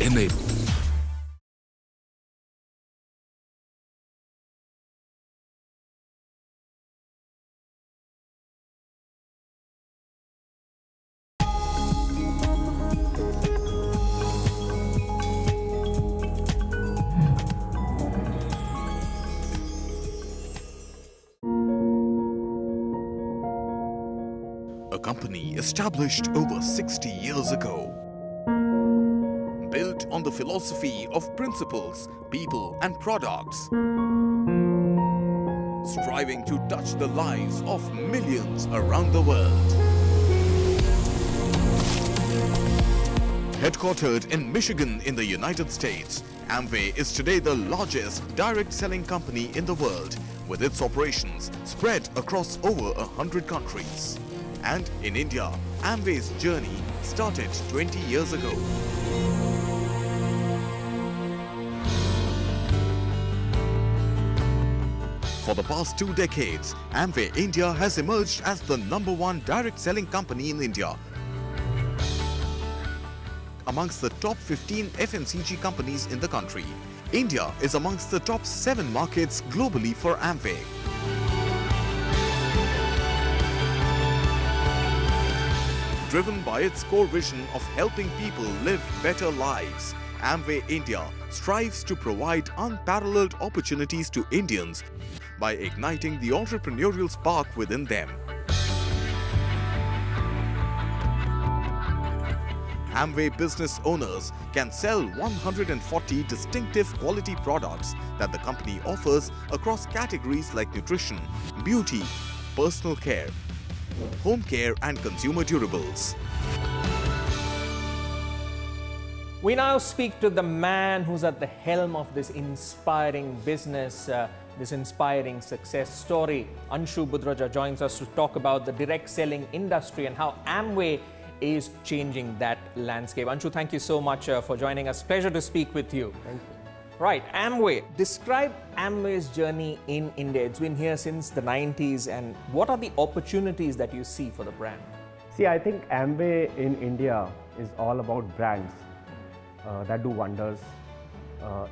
Enable. A company established over 60 years ago, built on the philosophy of principles, people and products, striving to touch the lives of millions around the world. Headquartered in Michigan in the United States, Amway is today the largest direct selling company in the world, with its operations spread across over 100 countries. And in India, Amway's journey started 20 years ago. For the past 2 decades, Amway India has emerged as the #1 direct selling company in India, amongst the top 15 FMCG companies in the country. India is amongst the top 7 markets globally for Amway. Driven by its core vision of helping people live better lives, Amway India strives to provide unparalleled opportunities to Indians by igniting the entrepreneurial spark within them. Amway business owners can sell 140 distinctive quality products that the company offers across categories like nutrition, beauty, personal care, home care and consumer durables. We now speak to the man who's at the helm of this inspiring business, this inspiring success story. Anshu Budraja joins us to talk about the direct selling industry and how Amway is changing that landscape. Anshu, thank you so much for joining us. Pleasure to speak with you. Thank you. Right, Amway. Describe Amway's journey in India. It's been here since the 90s, and what are the opportunities that you see for the brand? See, I think Amway in India is all about brands that do wonders.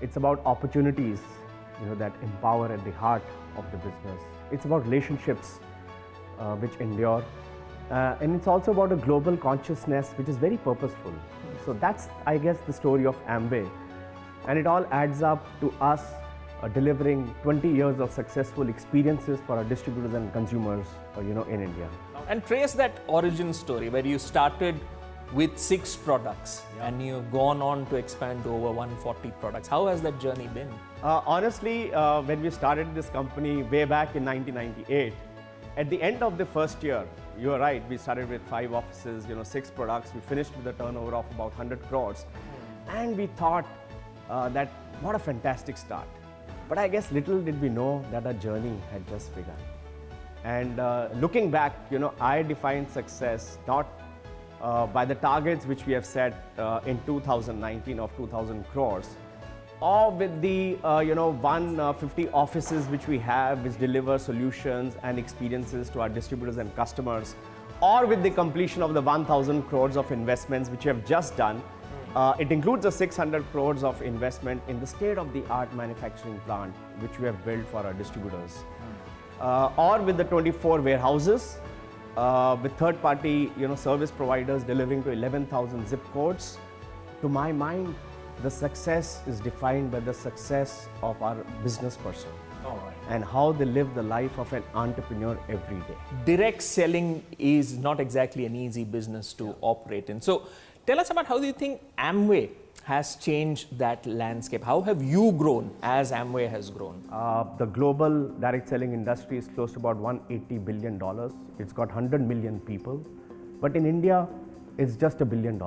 It's about opportunities, that empower at the heart of the business. It's about relationships which endure. And it's also about a global consciousness which is very purposeful. So that's, I guess, the story of Amway. And it all adds up to us delivering 20 years of successful experiences for our distributors and consumers, in India. And trace that origin story where you started with 6 products and you've gone on to expand to over 140 products. How has that journey been? Honestly, when we started this company way back in 1998, at the end of the first year, you are right, we started with 5 offices, 6 products. We finished with a turnover of about 100 crores. And we thought that what a fantastic start. But I guess little did we know that our journey had just begun. And looking back, I define success not by the targets which we have set in 2019 of 2,000 crores, or with the 150 offices which we have, which deliver solutions and experiences to our distributors and customers, or with the completion of the 1,000 crores of investments which we have just done. It includes the 600 crores of investment in the state-of-the-art manufacturing plant which we have built for our distributors, or with the 24 warehouses, with third-party service providers delivering to 11,000 zip codes. To my mind, the success is defined by the success of our business person. And how they live the life of an entrepreneur every day. Direct selling is not exactly an easy business to operate in. So tell us about how do you think Amway has changed that landscape? How have you grown as Amway has grown? The global direct selling industry is close to about $180 billion. It's got 100 million people. But in India, it's just $1 billion.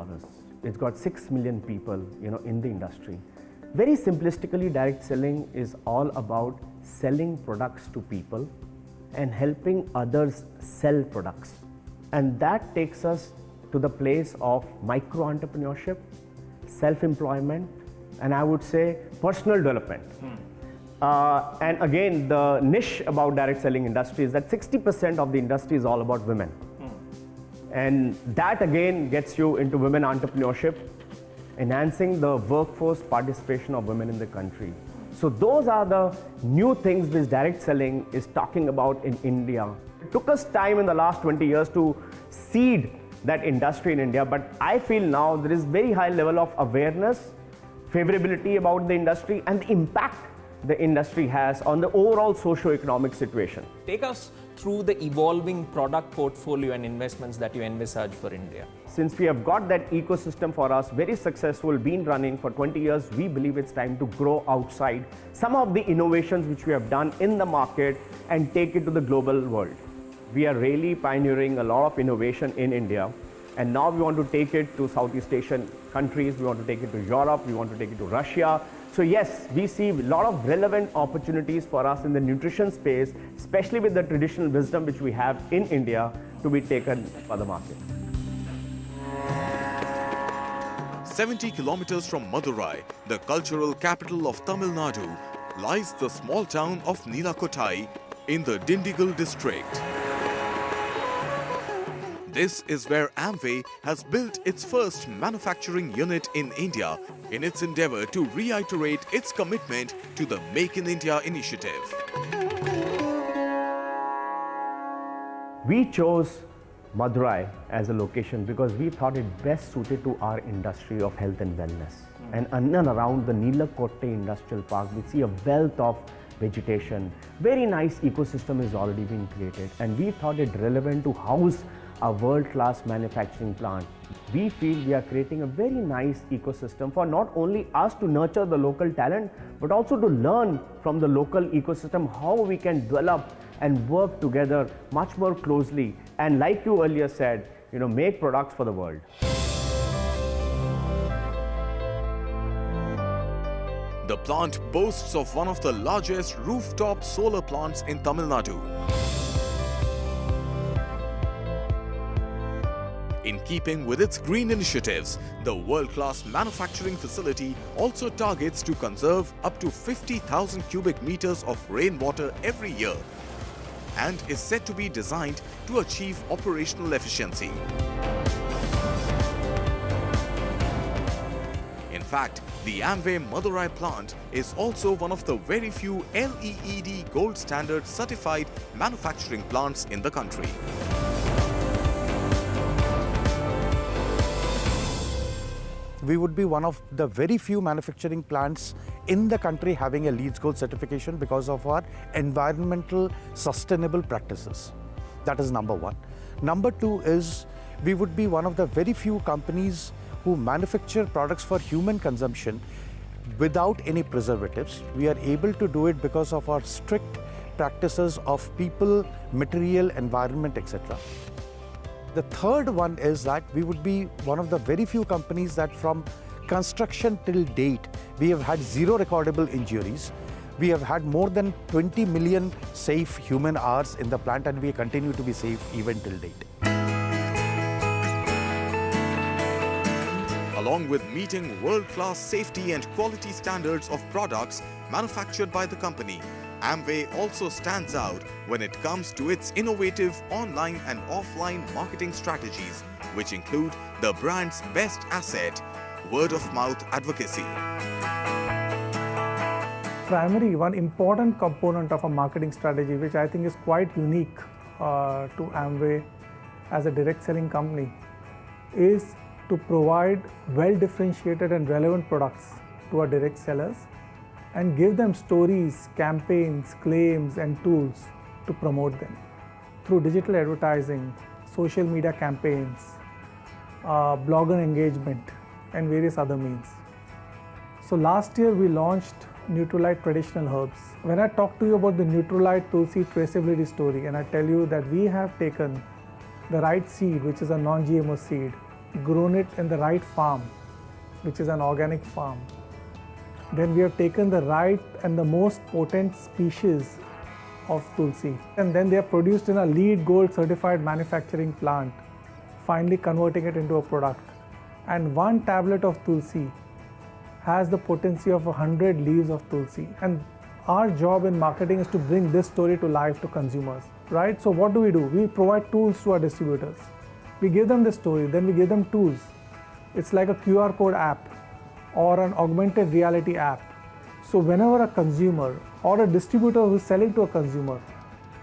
It's got 6 million people, in the industry. Very simplistically, direct selling is all about selling products to people and helping others sell products. And that takes us to the place of micro-entrepreneurship, self-employment, and I would say personal development. And again, the niche about direct selling industry is that 60% of the industry is all about women. And that again gets you into women entrepreneurship. enhancing the workforce participation of women in the country. So those are the new things which direct selling is talking about in India. It took us time in the last 20 years to seed that industry in India, but I feel now there is very high level of awareness, favorability about the industry and the impact the industry has on the overall socio-economic situation. Take us through the evolving product portfolio and investments that you envisage for India. Since we have got that ecosystem for us, very successful, been running for 20 years, we believe it's time to grow outside some of the innovations which we have done in the market and take it to the global world. We are really pioneering a lot of innovation in India, and now we want to take it to Southeast Asian countries, we want to take it to Europe, we want to take it to Russia. So yes, we see a lot of relevant opportunities for us in the nutrition space, especially with the traditional wisdom which we have in India to be taken for the market. 70 kilometers from Madurai, the cultural capital of Tamil Nadu, lies the small town of Nilakottai in the Dindigul district. This is where Amway has built its first manufacturing unit in India in its endeavor to reiterate its commitment to the Make in India initiative. We chose Madurai as a location because we thought it best suited to our industry of health and wellness. And in and around the Nilakottai Industrial Park, we see a wealth of vegetation. Very nice ecosystem has already been created, and we thought it relevant to house a world-class manufacturing plant. We feel we are creating a very nice ecosystem for not only us to nurture the local talent, but also to learn from the local ecosystem how we can develop and work together much more closely. And like you earlier said, make products for the world. The plant boasts of one of the largest rooftop solar plants in Tamil Nadu. In keeping with its green initiatives, the world-class manufacturing facility also targets to conserve up to 50,000 cubic meters of rainwater every year and is said to be designed to achieve operational efficiency. In fact, the Amway Madurai plant is also one of the very few LEED Gold Standard certified manufacturing plants in the country. We would be one of the very few manufacturing plants in the country having a LEED Gold certification because of our environmental sustainable practices. That is number one. Number two is we would be one of the very few companies who manufacture products for human consumption without any preservatives. We are able to do it because of our strict practices of people, material, environment, etc. The third one is that we would be one of the very few companies that from construction till date, we have had zero recordable injuries. We have had more than 20 million safe human hours in the plant, and we continue to be safe even till date. Along with meeting world-class safety and quality standards of products manufactured by the company, Amway also stands out when it comes to its innovative online and offline marketing strategies, which include the brand's best asset, word-of-mouth advocacy. One important component of a marketing strategy, which I think is quite unique to Amway as a direct selling company, is to provide well-differentiated and relevant products to our direct sellers and give them stories, campaigns, claims and tools to promote them through digital advertising, social media campaigns, blogger engagement and various other means. So last year we launched Nutrilite Traditional Herbs. When I talk to you about the Nutrilite Tulsi traceability story, and I tell you that we have taken the right seed, which is a non-GMO seed, grown it in the right farm, which is an organic farm. Then we have taken the right and the most potent species of Tulsi, and then they are produced in a LEED Gold certified manufacturing plant, finally converting it into a product. And one tablet of Tulsi has the potency of 100 leaves of Tulsi. And our job in marketing is to bring this story to life to consumers, right? So what do? We provide tools to our distributors. We give them the story, then we give them tools. It's like a QR code app. or an augmented reality app. So whenever a consumer or a distributor who is selling to a consumer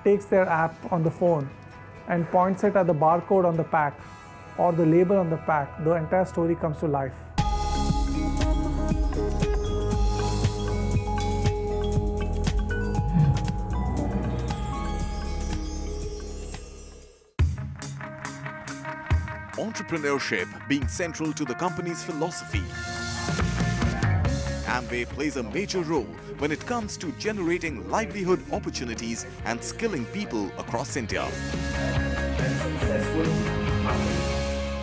takes their app on the phone and points it at the barcode on the pack or the label on the pack, the entire story comes to life. Entrepreneurship being central to the company's philosophy, Amway plays a major role when it comes to generating livelihood opportunities and skilling people across India.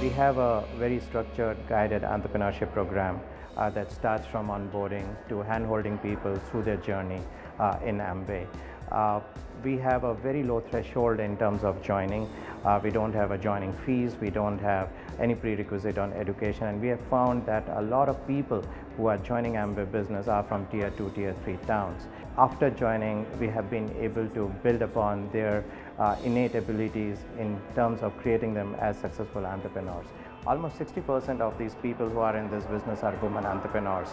We have a very structured, guided entrepreneurship program that starts from onboarding to hand-holding people through their journey in Amway. We have a very low threshold in terms of joining. We don't have a joining fees, we don't have any prerequisite on education, and we have found that a lot of people who are joining Amway business are from tier 2, tier 3 towns. After joining, we have been able to build upon their innate abilities in terms of creating them as successful entrepreneurs. Almost 60% of these people who are in this business are women entrepreneurs.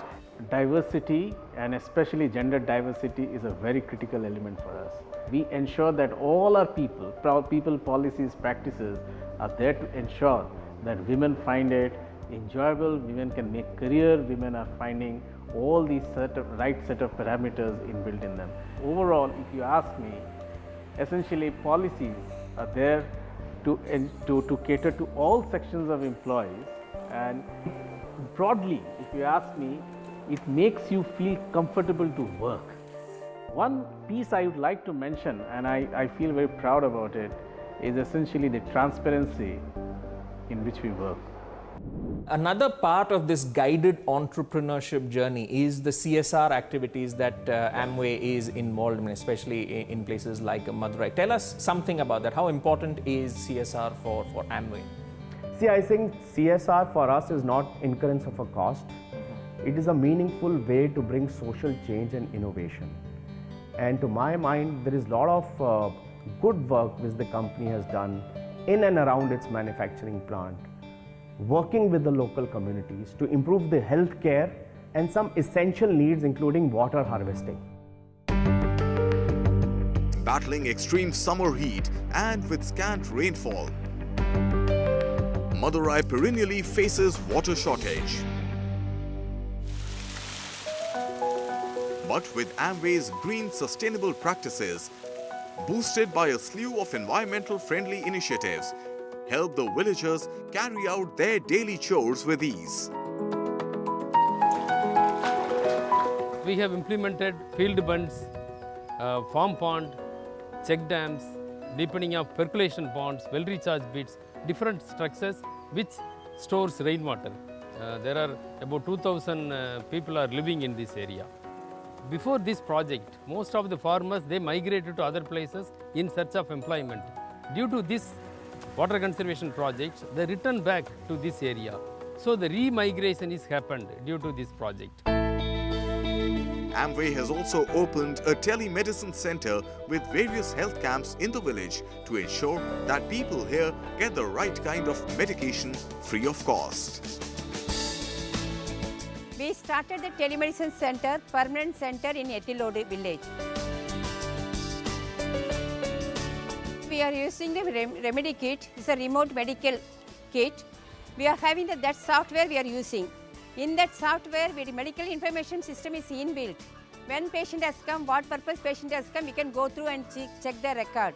Diversity, and especially gender diversity, is a very critical element for us. We ensure that all our people, policies, practices are there to ensure that women find it enjoyable, women can make career, women are finding all these right set of parameters inbuilt in them. Overall, if you ask me, essentially policies are there to cater to all sections of employees, and broadly, if you ask me, it makes you feel comfortable to work. One piece I would like to mention, and I feel very proud about it, is essentially the transparency in which we work. Another part of this guided entrepreneurship journey is the CSR activities that Amway is involved in, especially in places like Madurai. Tell us something about that. How important is CSR for Amway? See, I think CSR for us is not incurrence of a cost. It is a meaningful way to bring social change and innovation. And to my mind, there is a lot of good work which the company has done in and around its manufacturing plant, working with the local communities to improve the health care and some essential needs, including water harvesting. Battling extreme summer heat and with scant rainfall, Madurai perennially faces water shortage. But with Amway's green sustainable practices, boosted by a slew of environmental friendly initiatives, help the villagers carry out their daily chores with ease. We have implemented field bunds, farm pond, check dams, deepening of percolation ponds, well recharge bits, different structures which stores rainwater. There are about 2,000 people are living in this area. Before this project, most of the farmers, they migrated to other places in search of employment. Due to this water conservation projects, they return back to this area. So the re-migration is happened due to this project. Amway has also opened a telemedicine center with various health camps in the village to ensure that people here get the right kind of medication free of cost. We started the telemedicine center, permanent center in Etilode village. We are using the remedy kit. It's a remote medical kit. We are having that software we are using. In that software, the medical information system is inbuilt. When patient has come, what purpose patient has come, we can go through and check the record.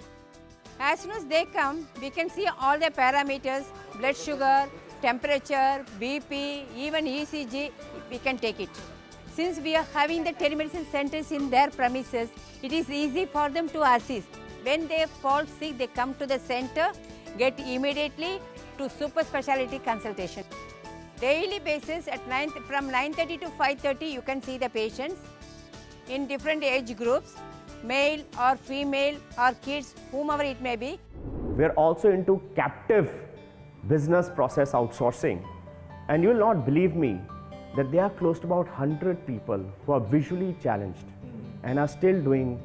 As soon as they come, we can see all the parameters, blood sugar, temperature, BP, even ECG, we can take it. Since we are having the telemedicine centers in their premises, it is easy for them to assist. When they fall sick, they come to the center, get immediately to super specialty consultation. Daily basis at from 9:30 to 5:30, you can see the patients in different age groups, male or female or kids, whomever it may be. We're also into captive business process outsourcing. And you will not believe me that there are close to about 100 people who are visually challenged and are still doing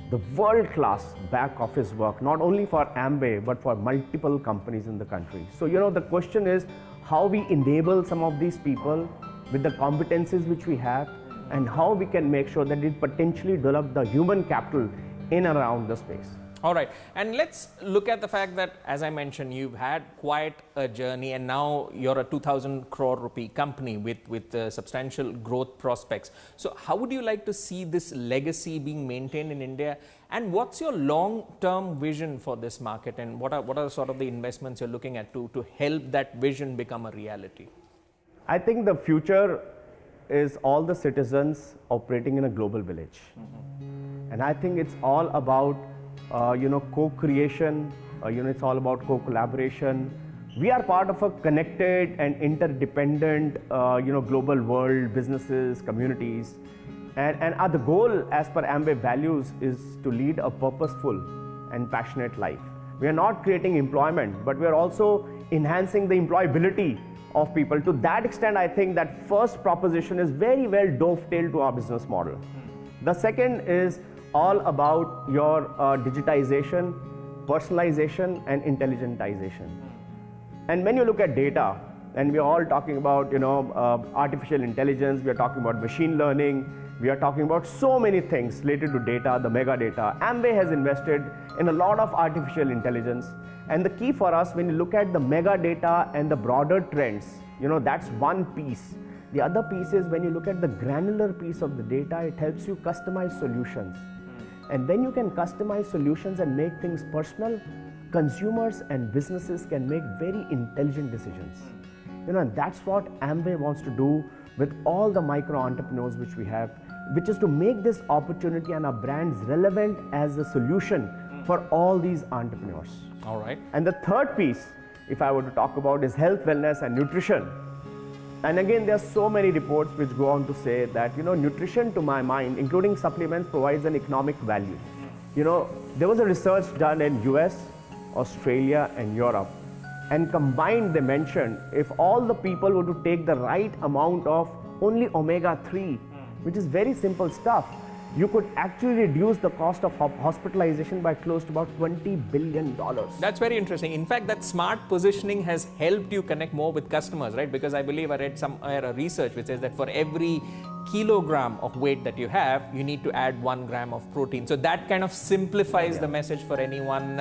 the world-class back office work, not only for Amway, but for multiple companies in the country. So, the question is how we enable some of these people with the competencies which we have, and how we can make sure that it potentially develop the human capital in and around the space. All right, and let's look at the fact that, as I mentioned, you've had quite a journey, and now you're a 2,000 crore rupee company with substantial growth prospects. So how would you like to see this legacy being maintained in India, and what's your long-term vision for this market, and what are sort of the investments you're looking at to help that vision become a reality? I think the future is all the citizens operating in a global village. And I think it's all about co-creation, it's all about co-collaboration. We are part of a connected and interdependent, global world, businesses, communities. And the goal as per Amway values is to lead a purposeful and passionate life. We are not creating employment, but we are also enhancing the employability of people. To that extent, I think that first proposition is very well dovetailed to our business model. The second is all about your digitization, personalization, and intelligentization. And when you look at data, and we are all talking about artificial intelligence, we are talking about machine learning, we are talking about so many things related to data, the mega data. Amway has invested in a lot of artificial intelligence, and the key for us, when you look at the mega data and the broader trends, that's one piece. The other piece is when you look at the granular piece of the data, it helps you customize solutions. And when you can customize solutions and make things personal, consumers and businesses can make very intelligent decisions. And that's what Amway wants to do with all the micro entrepreneurs which we have, which is to make this opportunity and our brands relevant as a solution for all these entrepreneurs. All right. And the third piece, if I were to talk about, is health, wellness, and nutrition. And again, there are so many reports which go on to say that, nutrition, to my mind, including supplements, provides an economic value. There was a research done in US, Australia, and Europe. And combined, they mentioned, if all the people were to take the right amount of only omega-3, which is very simple stuff, you could actually reduce the cost of hospitalization by close to about $20 billion. That's very interesting. In fact, that smart positioning has helped you connect more with customers, right? Because I believe I read somewhere a research which says that for every kilogram of weight that you have, you need to add 1 gram of protein. So that kind of simplifies the message for anyone,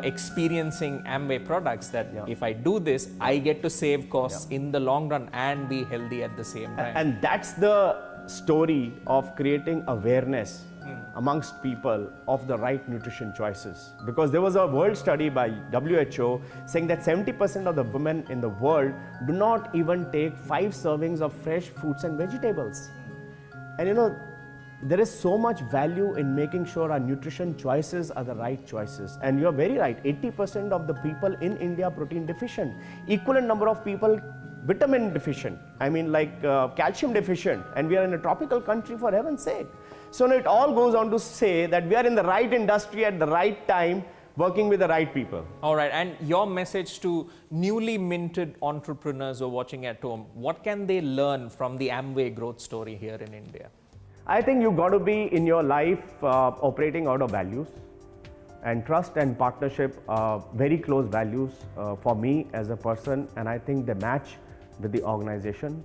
experiencing Amway products, that if I do this, I get to save costs in the long run and be healthy at the same time. And that's the story of creating awareness amongst people of the right nutrition choices. Because there was a world study by WHO saying that 70% of the women in the world do not even take 5 servings of fresh fruits and vegetables. And there is so much value in making sure our nutrition choices are the right choices. And you're very right, 80% of the people in India are protein deficient. Equivalent number of people vitamin deficient, calcium deficient, and we are in a tropical country, for heaven's sake. So it all goes on to say that we are in the right industry at the right time, working with the right people. All right, and your message to newly minted entrepreneurs who are watching at home, what can they learn from the Amway growth story here in India? I think you've got to be in your life operating out of values. And trust and partnership are very close values for me as a person, and I think they match with the organization.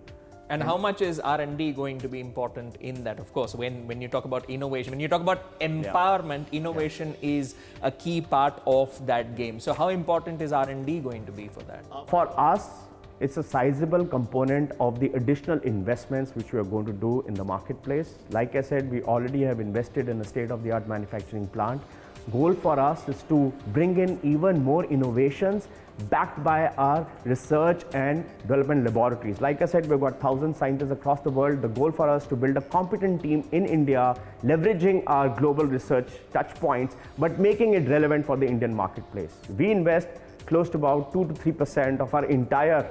And how much is R&D going to be important in that? Of course, when you talk about innovation, when you talk about empowerment, innovation is a key part of that game. So how important is R&D going to be for that? For us, it's a sizable component of the additional investments which we are going to do in the marketplace. Like I said, we already have invested in a state-of-the-art manufacturing plant. Goal for us is to bring in even more innovations backed by our research and development laboratories. Like I said, we've got 1,000 scientists across the world. The goal for us is to build a competent team in India, leveraging our global research touch points, but making it relevant for the Indian marketplace. We invest close to about 2 to 3% of our entire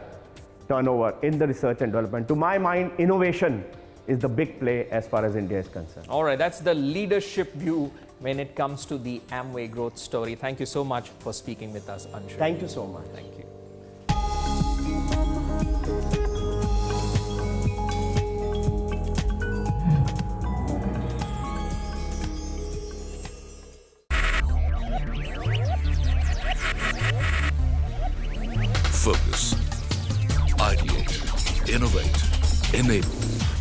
turnover in the research and development. To my mind, innovation is the big play as far as India is concerned. All right, that's the leadership view when it comes to the Amway growth story. Thank you so much for speaking with us, Anshu. Thank you so much. Thank you. Focus, ideate, innovate, Enable.